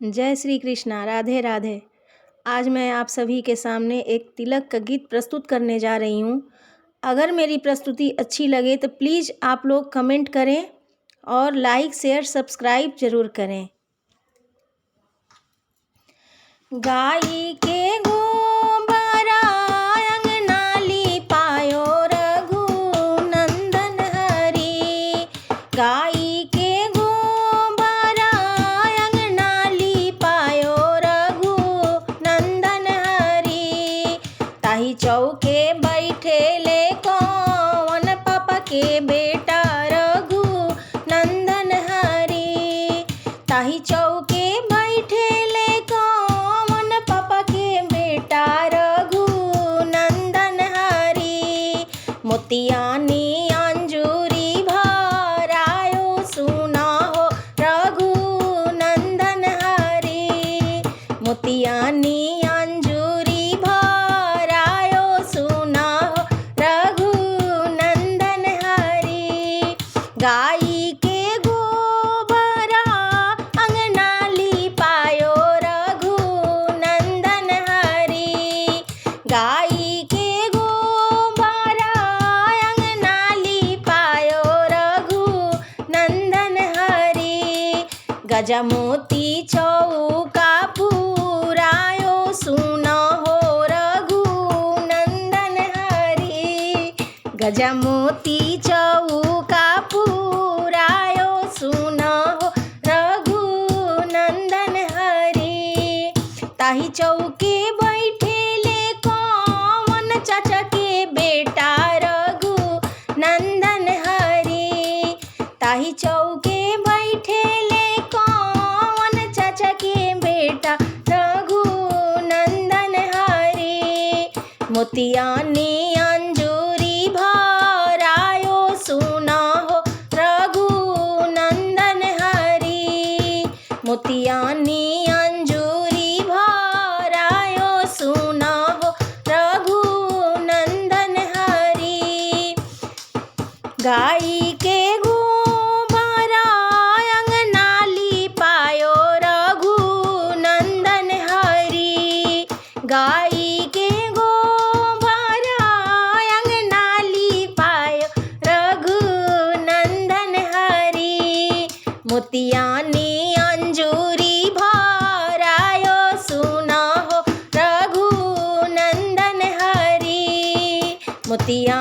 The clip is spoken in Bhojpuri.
जय श्री कृष्णा। राधे राधे। आज मैं आप सभी के सामने एक तिलक का गीत प्रस्तुत करने जा रही हूँ। अगर मेरी प्रस्तुति अच्छी लगे तो प्लीज़ आप लोग कमेंट करें और लाइक शेयर सब्सक्राइब ज़रूर करें। गाई के गोबरा अंगना लिपायो रघुनंदन हरि। गाई के गोबरा अंगना लिपायो रघुनंदन हरि। ताही चौके बैठे ले कौन पापा के बेटा रघुनंदन हरि। ताही चौके बैठे ले कौन पापा के बेटा रघुनंदन हरि। मोतियानी अंजूरी भरायो सुना हो रघुनंदन हरि। मोतियानी अंजूरी भरायो सुना हो रघुनंदन हरि। गाई के गोबरा अंगना लिपायो रघुनंदन हरि। गाई के गोबरा अंगना लिपायो रघुनंदन हरि। गजमोती चौका पुरायो सुना हो रघुनंदन हरि। गजमोती चौका पुरायो सुना हो रघुनंदन हरि। ताही चौके बैठे ले कौन चाचा के बेटा रघुनंदन हरि। ताही चौके बैठे ले कौन चाचा के बेटा रघुनंदन हरि। मोतियानी अंजूरी भरायो सुना हो रघुनंदन हरि। मोतियानी अंजूरी भरायो सुना हो रघुनंदन हरि। गाई के गोबरा अंगना लिपायो रघुनंदन हरि। गाई के गोबरा अंगना लिपायो रघुनंदन हरि। मोतियानी अंजूरी भरायो सुना हो रघुनंदन हरि। मोतिया